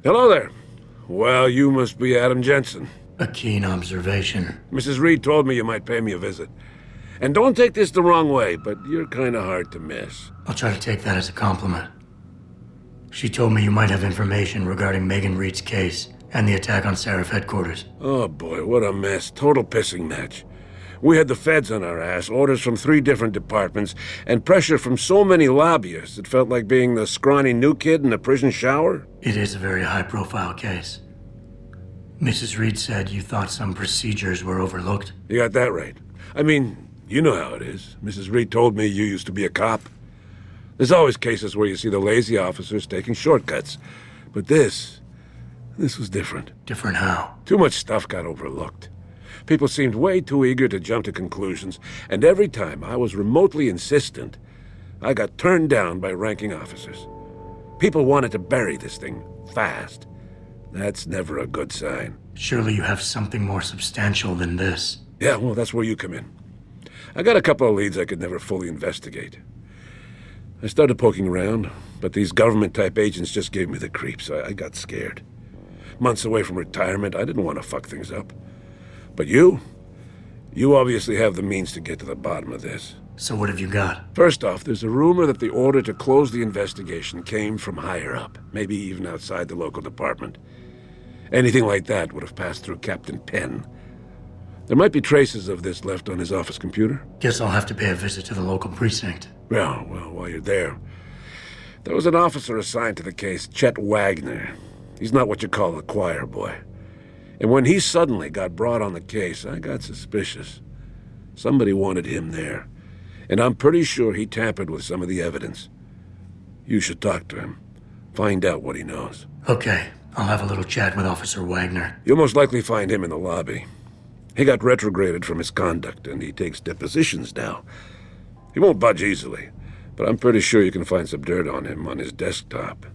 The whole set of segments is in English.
Hello there. Well, you must be Adam Jensen. A keen observation. Mrs. Reed told me you might pay me a visit. And don't take this the wrong way, but you're kind of hard to miss. I'll try to take that as a compliment. She told me you might have information regarding Megan Reed's case and the attack on Seraph headquarters. Oh boy, what a mess. Total pissing match. We had the feds on our ass, orders from 3 different departments, and pressure from so many lobbyists it felt like being the scrawny new kid in a prison shower. It is a very high-profile case. Mrs. Reed said you thought some procedures were overlooked. You got that right. I mean, you know how it is. Mrs. Reed told me you used to be a cop. There's always cases where you see the lazy officers taking shortcuts. But this was different. Different how? Too much stuff got overlooked. People seemed way too eager to jump to conclusions, and every time I was remotely insistent, I got turned down by ranking officers. People wanted to bury this thing fast. That's never a good sign. Surely you have something more substantial than this. Yeah, well, that's where you come in. I got a couple of leads I could never fully investigate. I started poking around, but these government-type agents just gave me the creeps. I got scared. Months away from retirement, I didn't want to fuck things up. But you obviously have the means to get to the bottom of this. So what have you got? First off, there's a rumor that the order to close the investigation came from higher up, maybe even outside the local department. Anything like that would have passed through Captain Penn. There might be traces of this left on his office computer. Guess I'll have to pay a visit to the local precinct. Well, while you're there, there was an officer assigned to the case, Chet Wagner. He's not what you call a choir boy. And when he suddenly got brought on the case, I got suspicious. Somebody wanted him there. And I'm pretty sure he tampered with some of the evidence. You should talk to him. Find out what he knows. Okay, I'll have a little chat with Officer Wagner. You'll most likely find him in the lobby. He got retrograded from his conduct, and he takes depositions now. He won't budge easily, but I'm pretty sure you can find some dirt on him on his desktop.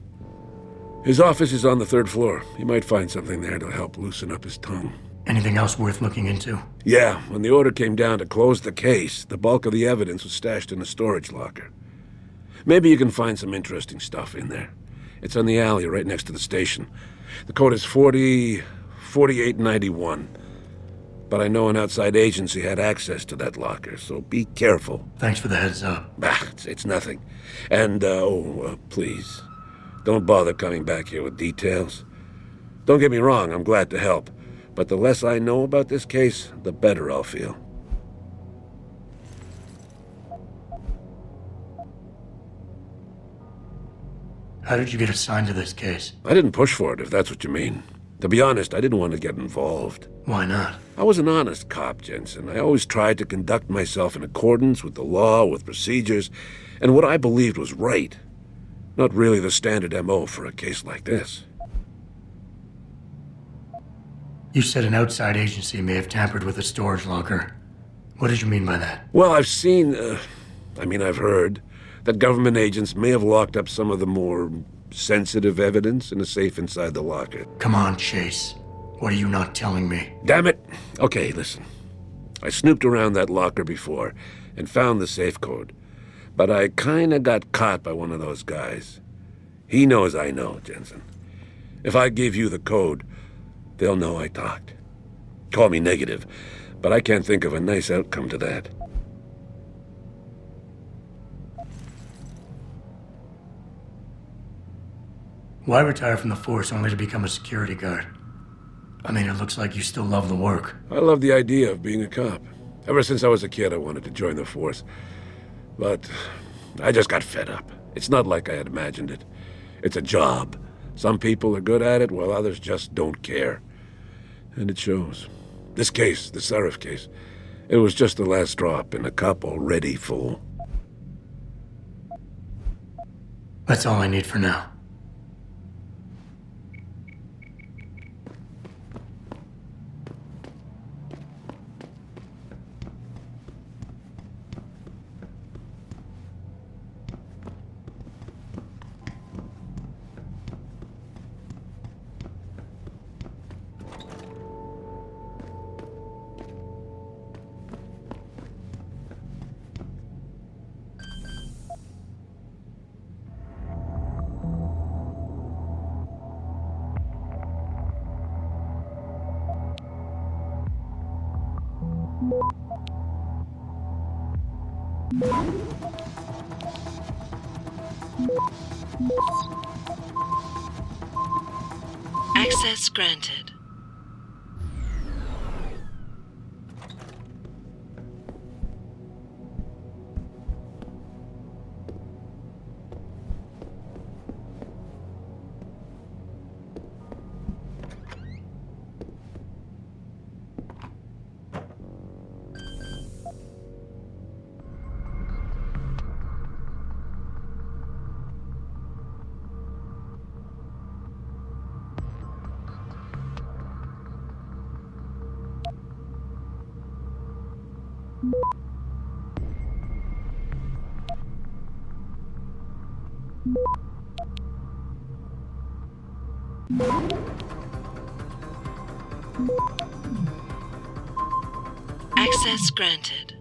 His office is on the 3rd floor. You might find something there to help loosen up his tongue. Anything else worth looking into? Yeah, when the order came down to close the case, the bulk of the evidence was stashed in a storage locker. Maybe you can find some interesting stuff in there. It's on the alley right next to the station. The code is 4891. But I know an outside agency had access to that locker, so be careful. Thanks for the heads up. It's nothing. And, please, don't bother coming back here with details. Don't get me wrong, I'm glad to help. But the less I know about this case, the better I'll feel. How did you get assigned to this case? I didn't push for it, if that's what you mean. To be honest, I didn't want to get involved. Why not? I was an honest cop, Jensen. I always tried to conduct myself in accordance with the law, with procedures, and what I believed was right. Not really the standard MO for a case like this. You said an outside agency may have tampered with a storage locker. What did you mean by that? Well, I've heard that government agents may have locked up some of the more sensitive evidence in a safe inside the locker. Come on, Chase. What are you not telling me? Damn it! Okay, listen. I snooped around that locker before and found the safe code. But I kinda got caught by one of those guys. He knows I know, Jensen. If I give you the code, they'll know I talked. Call me negative, but I can't think of a nice outcome to that. Why retire from the force only to become a security guard? I mean, it looks like you still love the work. I love the idea of being a cop. Ever since I was a kid, I wanted to join the force. But I just got fed up. It's not like I had imagined it. It's a job. Some people are good at it, while others just don't care. And it shows. This case, the Seraph case, it was just the last drop in a cup already full. That's all I need for now. Access granted. Access granted.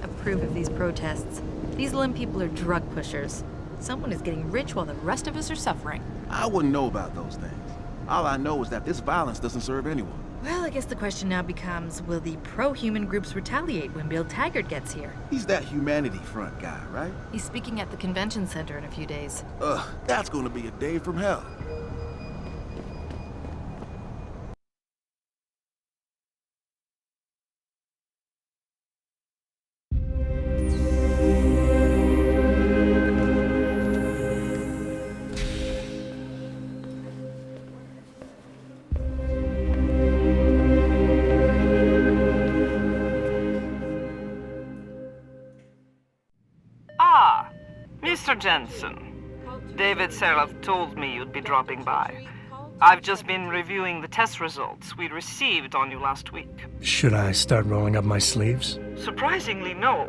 Approve of these protests. These Lim people are drug pushers. Someone is getting rich while the rest of us are suffering. I wouldn't know about those things. All I know is that this violence doesn't serve anyone. Well, I guess the question now becomes, will the pro-human groups retaliate when Bill Taggart gets here? He's that humanity front guy, right? He's speaking at the convention center in a few days. Ugh, that's gonna be a day from hell. Mr. Jensen, David Seraph told me you'd be dropping by. I've just been reviewing the test results we received on you last week. Should I start rolling up my sleeves? Surprisingly, no.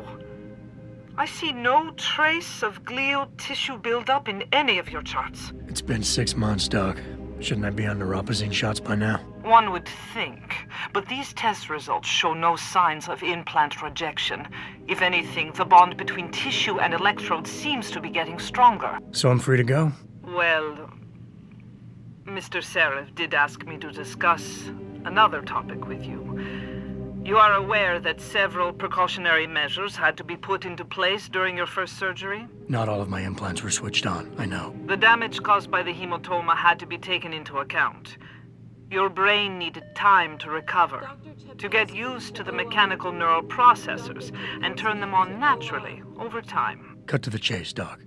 I see no trace of glial tissue buildup in any of your charts. It's been 6 months, Doc. Shouldn't I be on neuropozyne shots by now? One would think, but these test results show no signs of implant rejection. If anything, the bond between tissue and electrodes seems to be getting stronger. So I'm free to go? Well, Mr. Seraph did ask me to discuss another topic with you. You are aware that several precautionary measures had to be put into place during your first surgery? Not all of my implants were switched on, I know. The damage caused by the hematoma had to be taken into account. Your brain needed time to recover, to get used to the mechanical neural processors and turn them on naturally over time. Cut to the chase, Doc.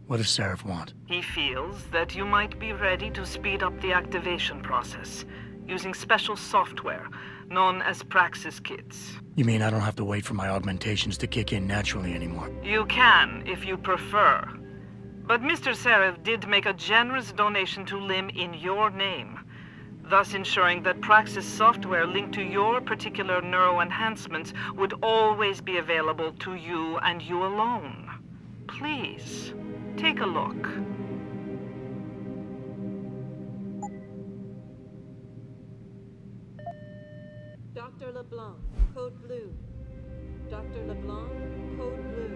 What does Seraph want? He feels that you might be ready to speed up the activation process using special software known as Praxis kits. You mean I don't have to wait for my augmentations to kick in naturally anymore? You can, if you prefer. But Mr. Seraph did make a generous donation to LIM in your name, thus ensuring that Praxis software linked to your particular neuroenhancements would always be available to you and you alone. Please, take a look. Dr. LeBlanc, code blue. Dr. LeBlanc, code blue.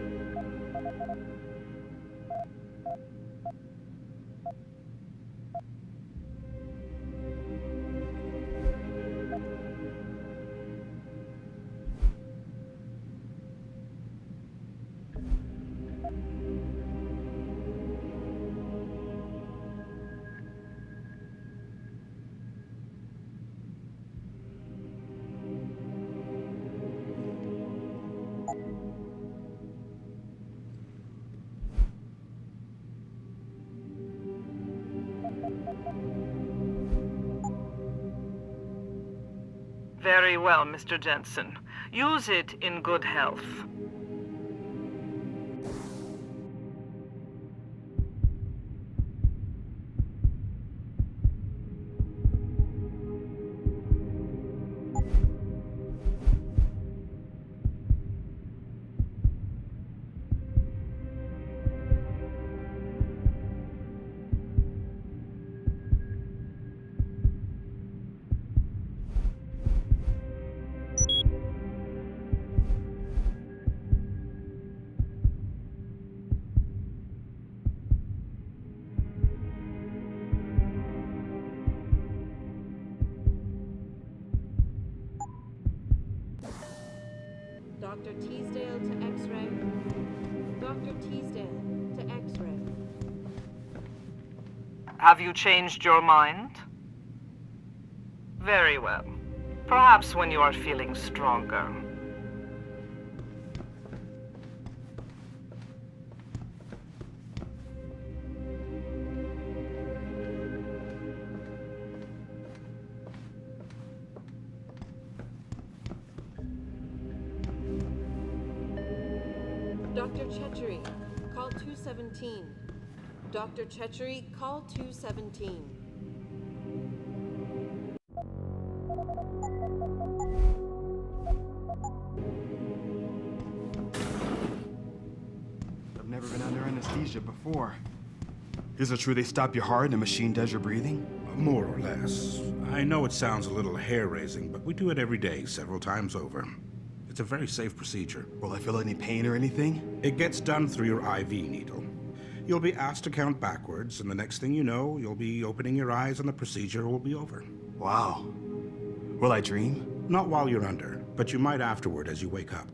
Very well, Mr. Jensen. Use it in good health. Dr. Teasdale to X-ray. Dr. Teasdale to X-ray. Have you changed your mind? Very well. Perhaps when you are feeling stronger. Dr. Chechery, call 217. Dr. Chechery, call 217. I've never been under anesthesia before. Is it true they stop your heart and the machine does your breathing? More or less. I know it sounds a little hair-raising, but we do it every day, several times over. It's a very safe procedure. Will I feel any pain or anything? It gets done through your IV needle. You'll be asked to count backwards, and the next thing you know, you'll be opening your eyes and the procedure will be over. Wow. Will I dream? Not while you're under, but you might afterward as you wake up.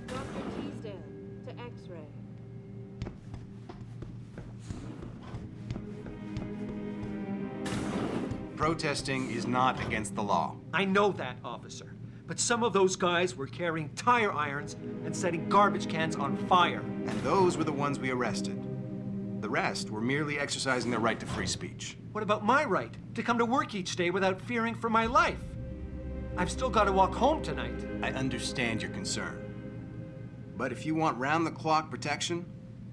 Dr. Teasdale to X-ray. Protesting is not against the law. I know that, officer. But some of those guys were carrying tire irons and setting garbage cans on fire. And those were the ones we arrested. The rest were merely exercising their right to free speech. What about my right to come to work each day without fearing for my life? I've still got to walk home tonight. I understand your concern. But if you want round-the-clock protection,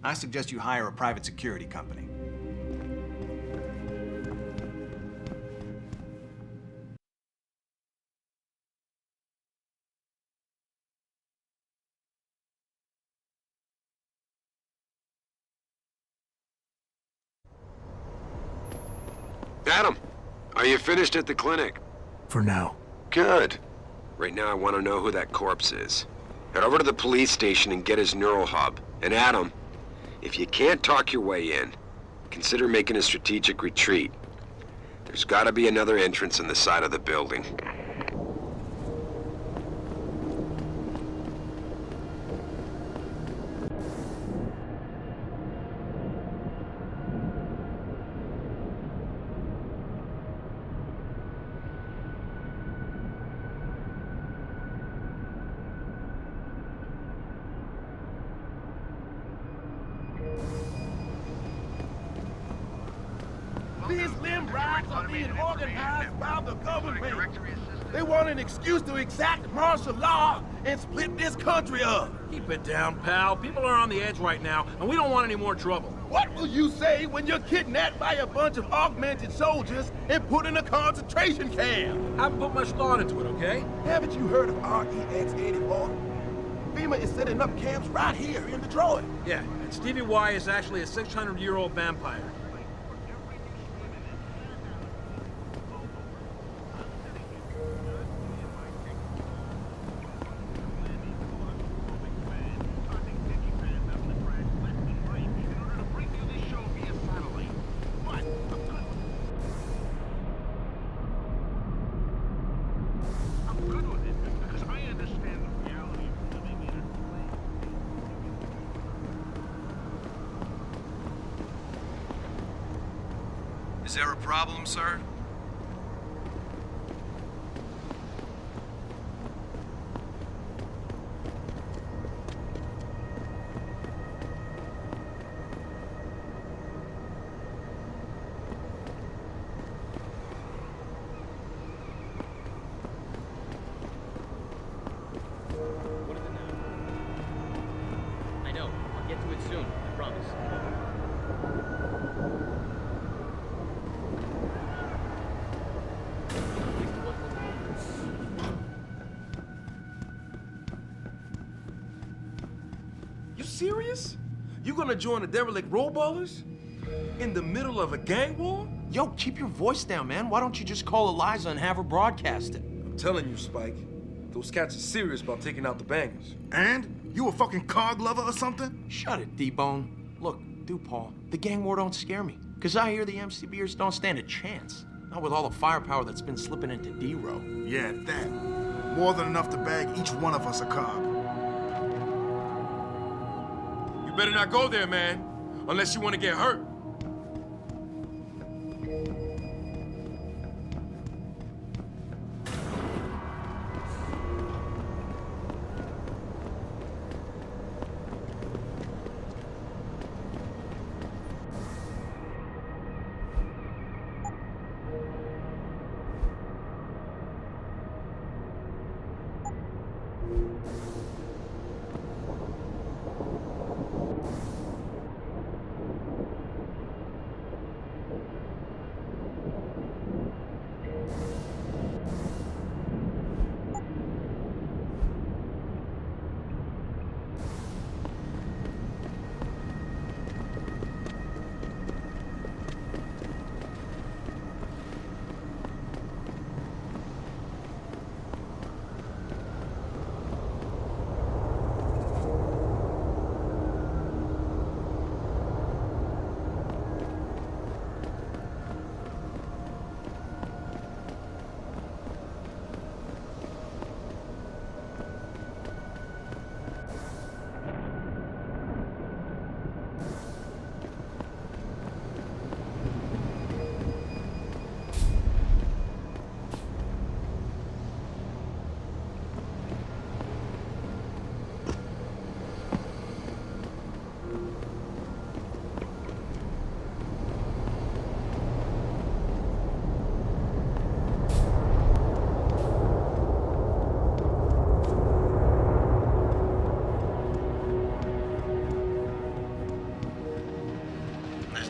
I suggest you hire a private security company. Adam, are you finished at the clinic? For now. Good. Right now I want to know who that corpse is. Head over to the police station and get his neural hub. And Adam, if you can't talk your way in, consider making a strategic retreat. There's gotta be another entrance in the side of the building. These limb riots are being organized by the government. They want an excuse to exact martial law and split this country up. Keep it down, pal. People are on the edge right now, and we don't want any more trouble. What will you say when you're kidnapped by a bunch of augmented soldiers and put in a concentration camp? I haven't put much thought into it, okay? Haven't you heard of REX-84? FEMA is setting up camps right here in Detroit. Yeah, and Stevie Y is actually a 600-year-old vampire. Is there a problem, sir? What is it now? I know. I'll get to it soon. I promise. You serious? You gonna join the derelict roll ballers? In the middle of a gang war? Yo, keep your voice down, man. Why don't you just call Eliza and have her broadcast it? I'm telling you, Spike. Those cats are serious about taking out the bangers. And? You a fucking cog lover or something? Shut it, D-Bone. Look, Paul, the gang war don't scare me. Cause I hear the MCBers don't stand a chance. Not with all the firepower that's been slipping into D-Row. Yeah, that. More than enough to bag each one of us a cog. You better not go there, man. Unless you want to get hurt.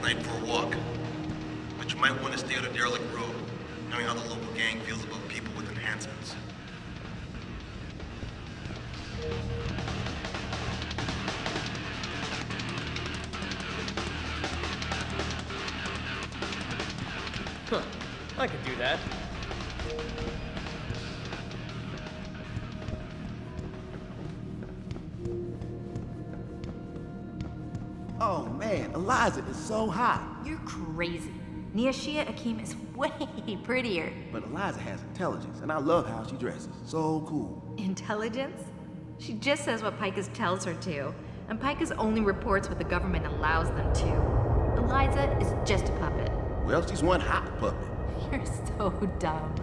Night for a walk. But you might want to stay on a derelict road, knowing how the local gang feels about people with enhancements. Huh. I could do that. Oh man, Eliza is so hot. You're crazy. Niashia Akeem is way prettier. But Eliza has intelligence, and I love how she dresses. So cool. Intelligence? She just says what Pikus tells her to, and Pikus only reports what the government allows them to. Eliza is just a puppet. Well, she's one hot puppet. You're so dumb.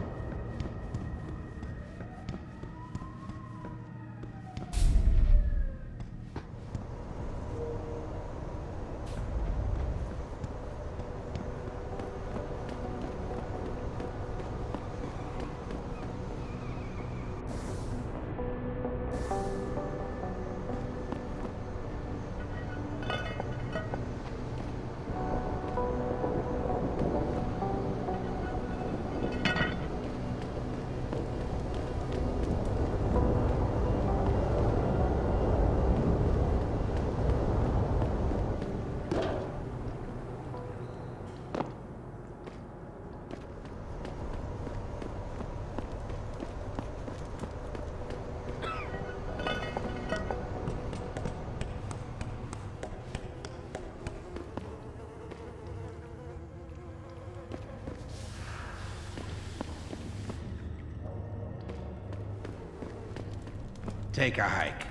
Take a hike.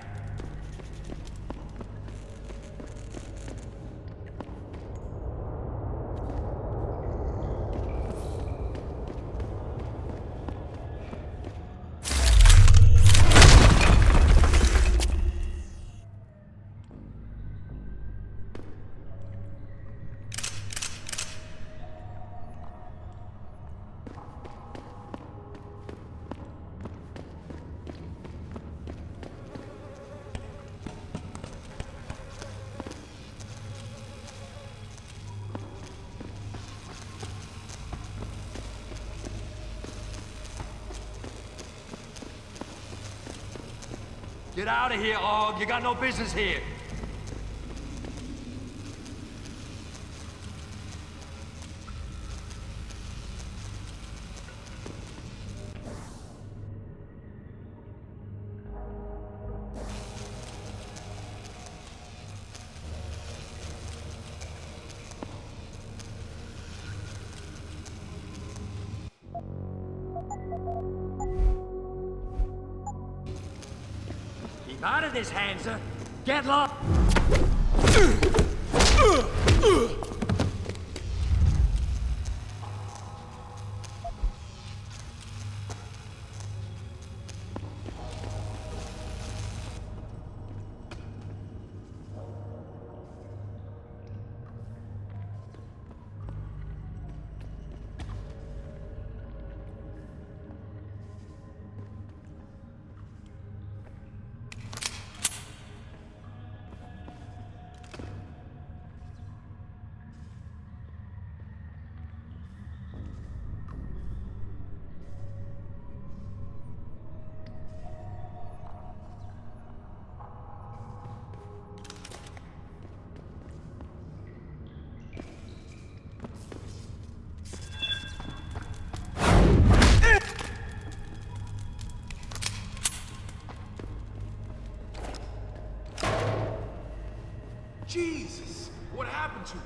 Get out of here, Og. You got no business here. Out of this, Hansa! Get lost! Jesus, what happened to me?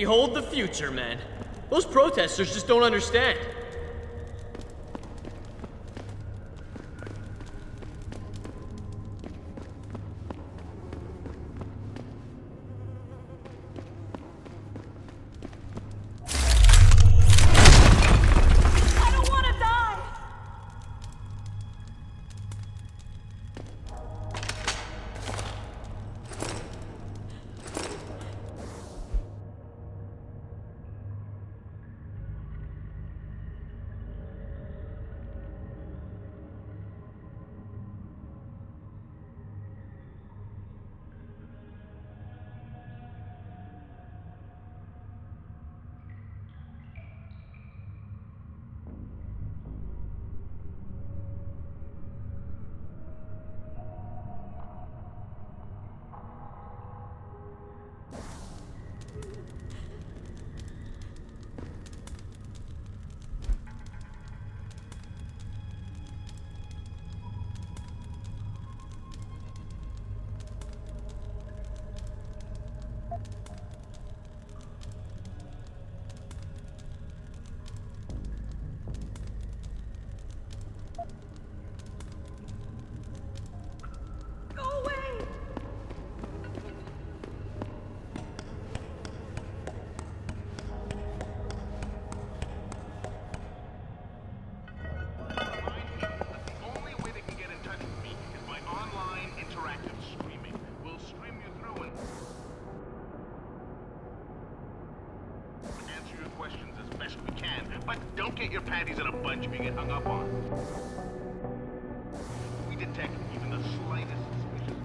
Behold the future, man. Those protesters just don't understand. I don't want to die! Go away! Only way they can get in touch with me is by online interactive streaming. We'll stream you through and answer your questions as best we can. But don't get your panties in a bunch if you get hung up on. We detect even the slightest suspicion.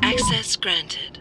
Access granted.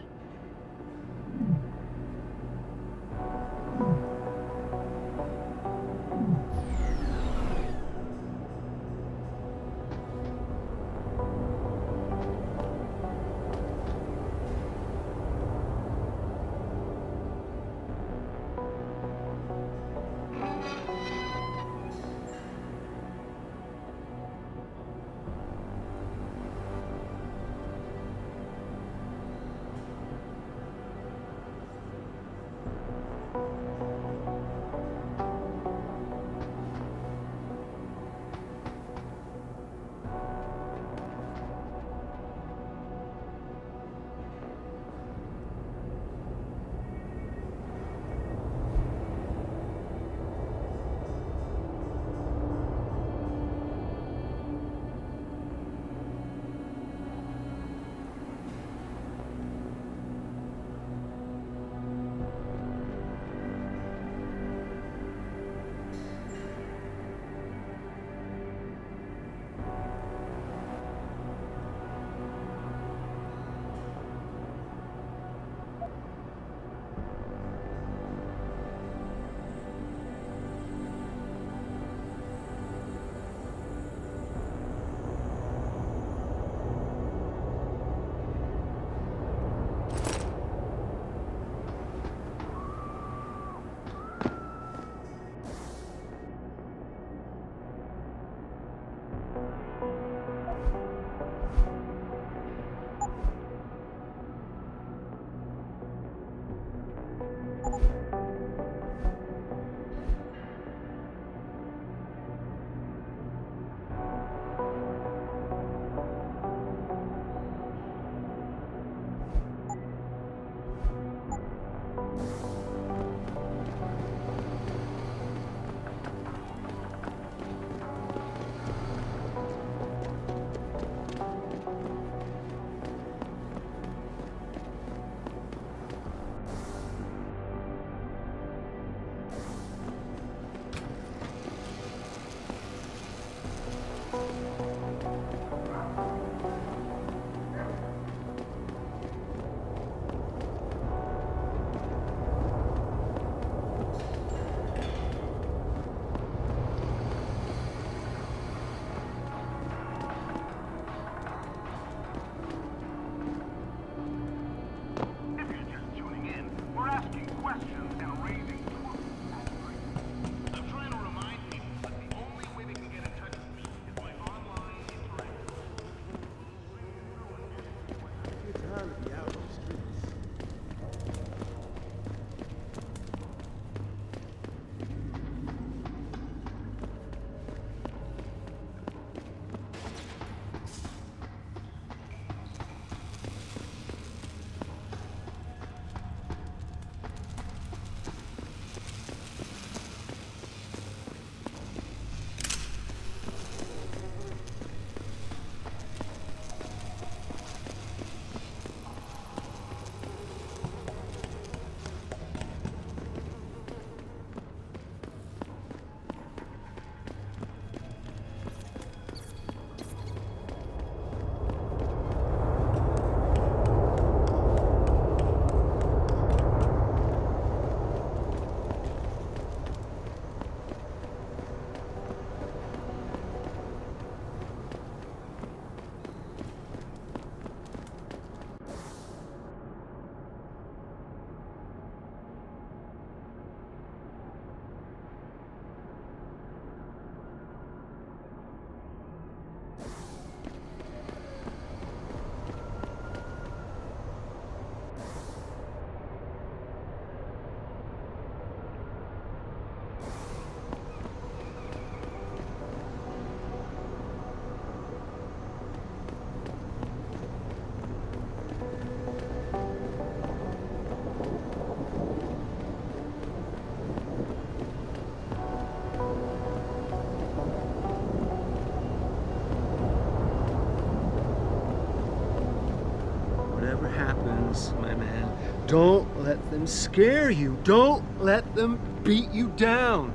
Don't let them scare you. Don't let them beat you down.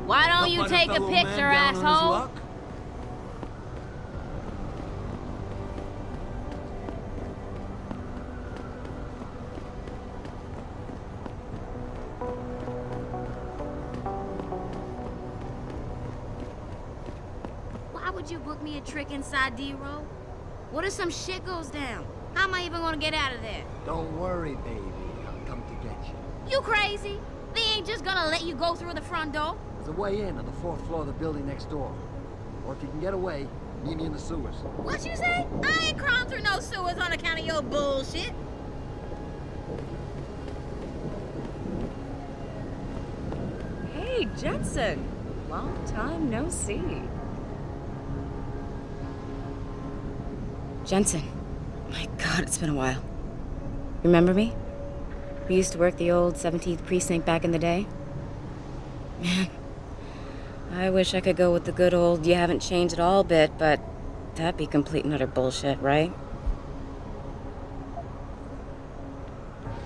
Why don't you take a picture, asshole? Why would you book me a trick inside D-Row? What if some shit goes down? How am I even gonna get out of there? Don't worry, baby. I'll come to get you. You crazy? They ain't just gonna let you go through the front door. There's a way in on the 4th floor of the building next door. Or if you can get away, meet me in the sewers. What you say? I ain't crawling through no sewers on account of your bullshit. Hey, Jensen. Long time no see. Jensen. My God, it's been a while. Remember me? We used to work the old 17th precinct back in the day. Man, I wish I could go with the good old you haven't changed at all bit, but that'd be complete and utter bullshit, right?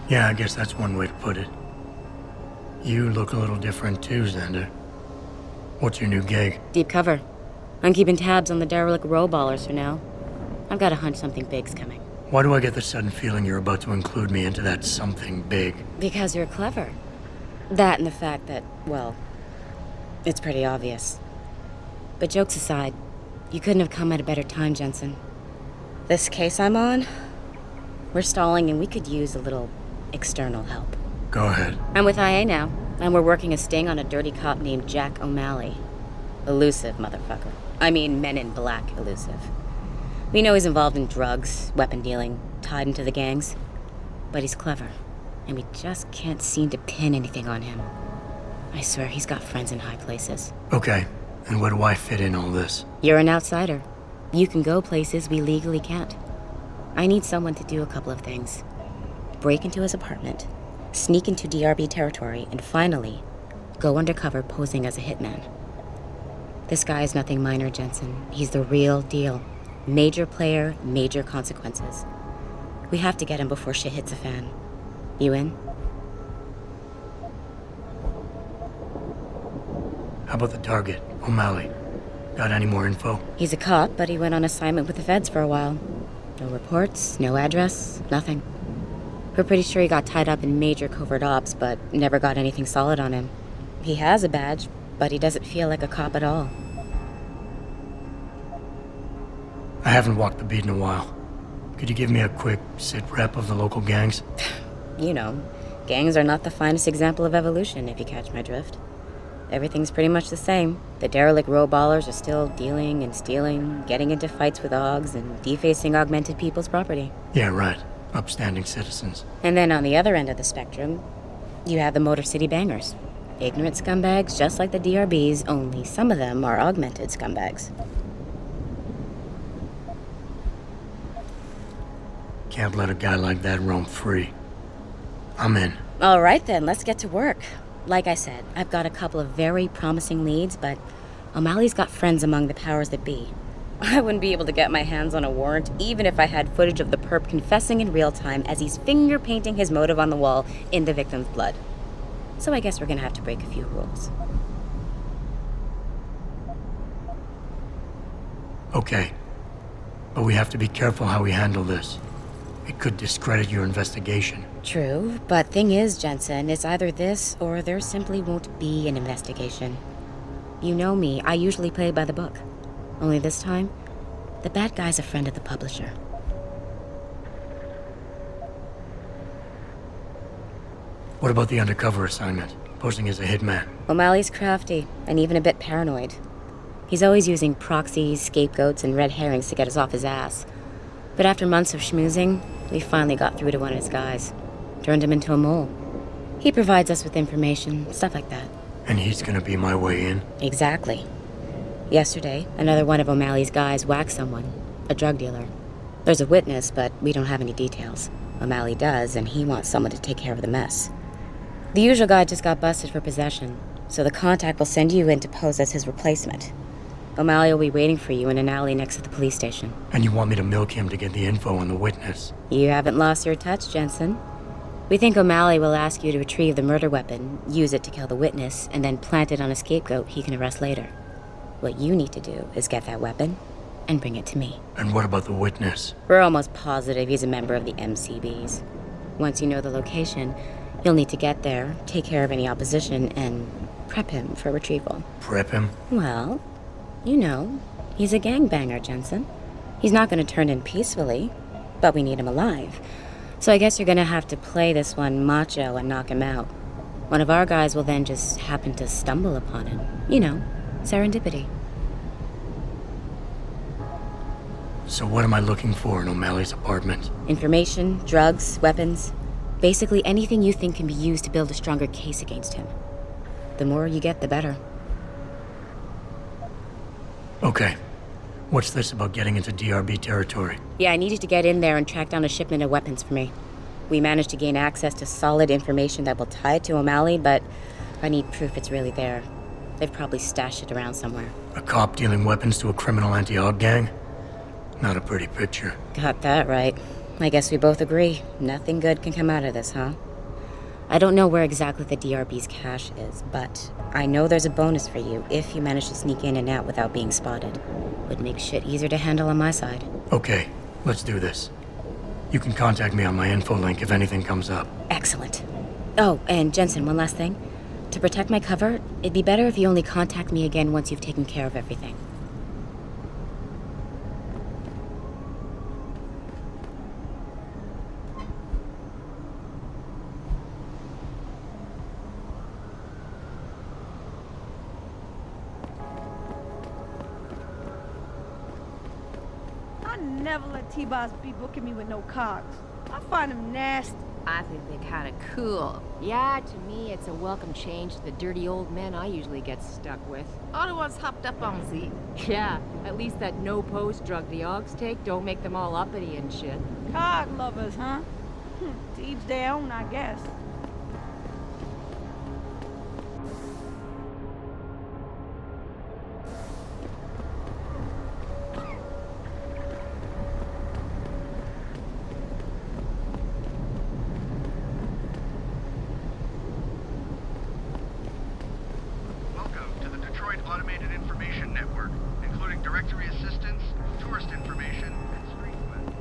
Yeah, I guess that's one way to put it. You look a little different too, Xander. What's your new gig? Deep cover. I'm keeping tabs on the derelict row ballers for now. I've got a hunch something big's coming. Why do I get the sudden feeling you're about to include me into that something big? Because you're clever. That and the fact that, well, it's pretty obvious. But jokes aside, you couldn't have come at a better time, Jensen. This case I'm on, we're stalling and we could use a little external help. Go ahead. I'm with IA now, and we're working a sting on a dirty cop named Jack O'Malley. Elusive motherfucker. I mean, Men in Black elusive. We know he's involved in drugs, weapon dealing, tied into the gangs. But he's clever, and we just can't seem to pin anything on him. I swear he's got friends in high places. Okay, and where do I fit in all this? You're an outsider. You can go places we legally can't. I need someone to do a couple of things. Break into his apartment, sneak into DRB territory, and finally, go undercover posing as a hitman. This guy is nothing minor, Jensen. He's the real deal. Major player, major consequences. We have to get him before shit hits the fan. You in? How about the target, O'Malley? Got any more info? He's a cop, but he went on assignment with the feds for a while. No reports, no address, nothing. We're pretty sure he got tied up in major covert ops, but never got anything solid on him. He has a badge, but he doesn't feel like a cop at all. I haven't walked the beat in a while. Could you give me a quick sit-rep of the local gangs? You know, gangs are not the finest example of evolution, if you catch my drift. Everything's pretty much the same. The derelict row ballers are still dealing and stealing, getting into fights with OGs, and defacing augmented people's property. Yeah, right. Upstanding citizens. And then on the other end of the spectrum, you have the Motor City bangers. Ignorant scumbags just like the DRBs, only some of them are augmented scumbags. Can't let a guy like that roam free. I'm in. All right then, let's get to work. Like I said, I've got a couple of very promising leads, but O'Malley's got friends among the powers that be. I wouldn't be able to get my hands on a warrant even if I had footage of the perp confessing in real time as he's finger painting his motive on the wall in the victim's blood. So I guess we're gonna have to break a few rules. Okay. But we have to be careful how we handle this. It could discredit your investigation. True, but thing is, Jensen, it's either this or there simply won't be an investigation. You know me, I usually play by the book. Only this time, the bad guy's a friend of the publisher. What about the undercover assignment? Posing as a hitman? O'Malley's crafty, and even a bit paranoid. He's always using proxies, scapegoats, and red herrings to get us off his ass. But after months of schmoozing, we finally got through to one of his guys. Turned him into a mole. He provides us with information, stuff like that. And he's gonna be my way in? Exactly. Yesterday, another one of O'Malley's guys whacked someone, a drug dealer. There's a witness, but we don't have any details. O'Malley does, and he wants someone to take care of the mess. The usual guy just got busted for possession, so the contact will send you in to pose as his replacement. O'Malley will be waiting for you in an alley next to the police station. And you want me to milk him to get the info on the witness? You haven't lost your touch, Jensen. We think O'Malley will ask you to retrieve the murder weapon, use it to kill the witness, and then plant it on a scapegoat he can arrest later. What you need to do is get that weapon and bring it to me. And what about the witness? We're almost positive he's a member of the MCBs. Once you know the location, you'll need to get there, take care of any opposition, and prep him for retrieval. Prep him? Well, you know, he's a gangbanger, Jensen. He's not going to turn in peacefully, but we need him alive. So I guess you're going to have to play this one macho and knock him out. One of our guys will then just happen to stumble upon him. You know, serendipity. So what am I looking for in O'Malley's apartment? Information, drugs, weapons. Basically anything you think can be used to build a stronger case against him. The more you get, the better. Okay. What's this about getting into DRB territory? Yeah, I need you to get in there and track down a shipment of weapons for me. We managed to gain access to solid information that will tie it to O'Malley, but I need proof it's really there. They've probably stashed it around somewhere. A cop dealing weapons to a criminal anti-Aug gang? Not a pretty picture. Got that right. I guess we both agree. Nothing good can come out of this, huh? I don't know where exactly the DRB's cache is, but I know there's a bonus for you if you manage to sneak in and out without being spotted. Would make shit easier to handle on my side. Okay, let's do this. You can contact me on my info link if anything comes up. Excellent. Oh, and Jensen, one last thing. To protect my cover, it'd be better if you only contact me again once you've taken care of everything. I never let T-Boss be booking me with no cogs. I find them nasty. I think they're kind of cool. Yeah, to me, it's a welcome change to the dirty old men I usually get stuck with. All the ones hopped up on Z. Yeah, at least that no-pose drug the Augs take don't make them all uppity and shit. Cog lovers, huh? To each their own, I guess. Automated Information Network, including directory assistance, tourist information, and street web.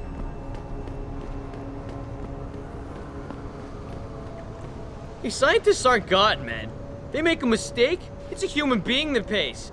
Hey, scientists aren't God, man. They make a mistake, it's a human being that pays.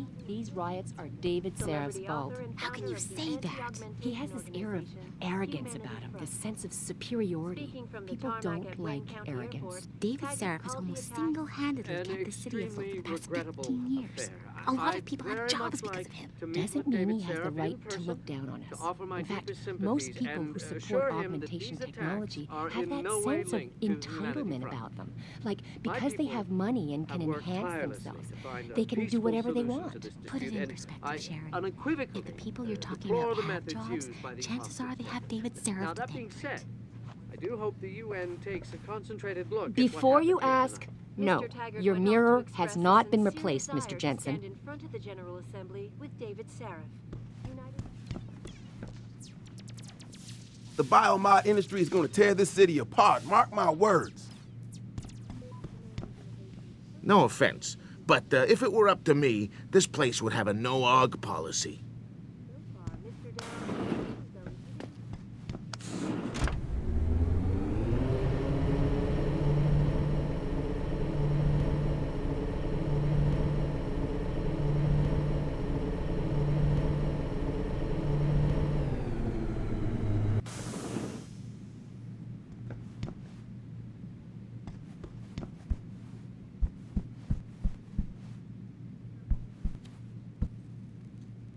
me, these riots are David Seraf's fault. How can you say that? He has this air of arrogance about him, this sense of superiority. People don't like arrogance. David Seraf has almost single-handedly kept the city afloat for the past 15 years. A lot of people have jobs because of him. Doesn't mean he has the right to look down on us. In fact, most people who support augmentation technology have that sense of entitlement about them. Like, because they have money and can enhance themselves, they can do whatever they want. Put it in perspective, Sharon. If the people you're talking about have jobs, chances are they have David Seraf to thank for it. I do hope the UN takes a concentrated look. Before you ask, no, your mirror has not been replaced, Mr. Jensen. In front of the General Assembly with David Seraf. The biomod industry is going to tear this city apart. Mark my words. No offense, but if it were up to me, this place would have a no-aug policy.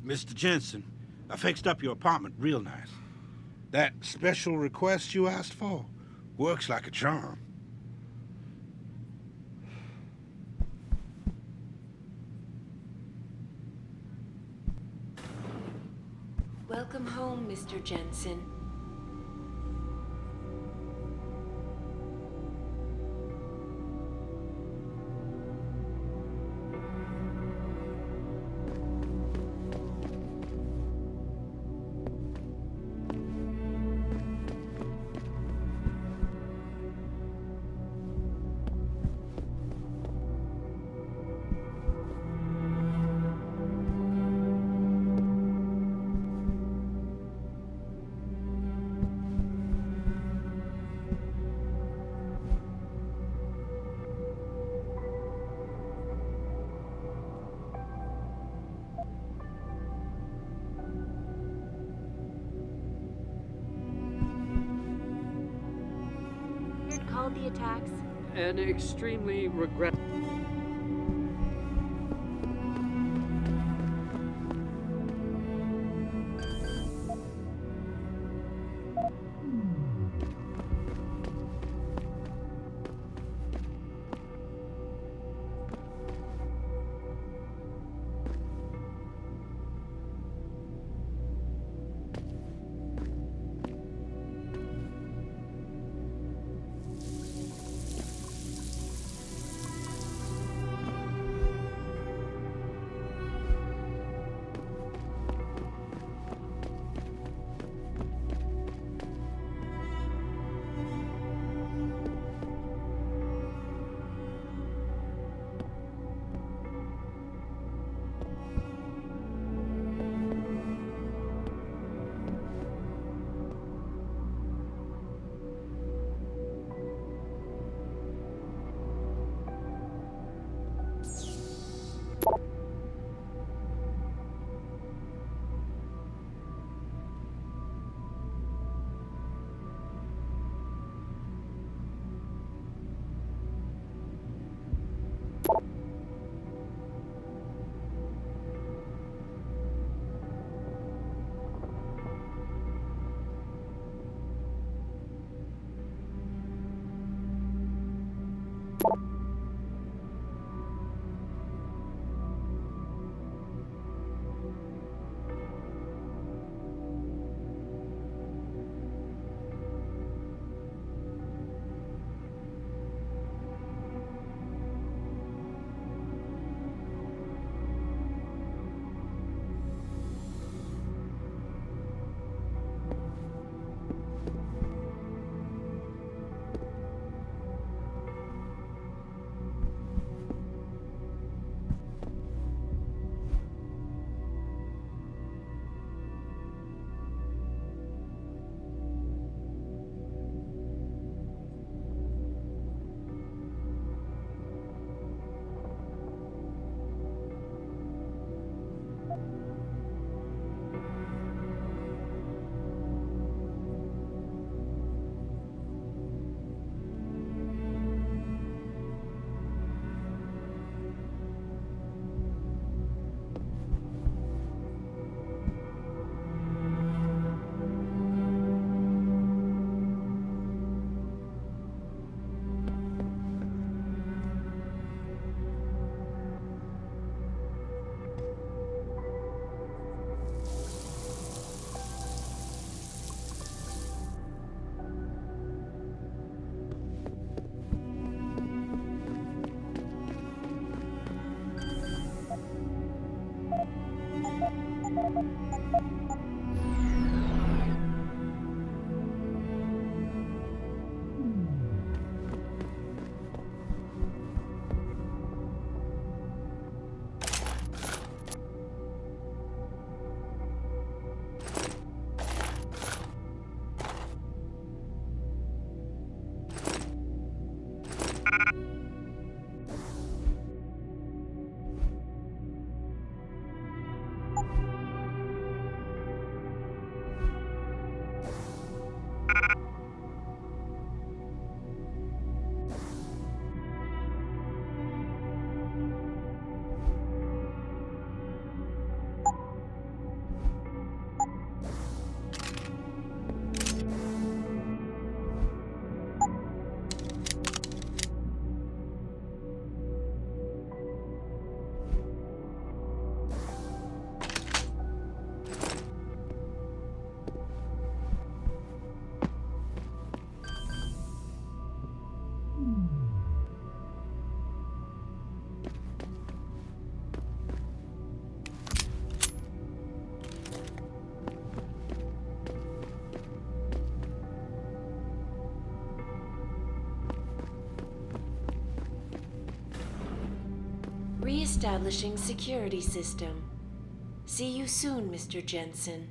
Mr. Jensen, I fixed up your apartment real nice. That special request you asked for works like a charm. Welcome home, Mr. Jensen. Called the attacks. An extremely regret. Establishing security system. See you soon, Mr. Jensen.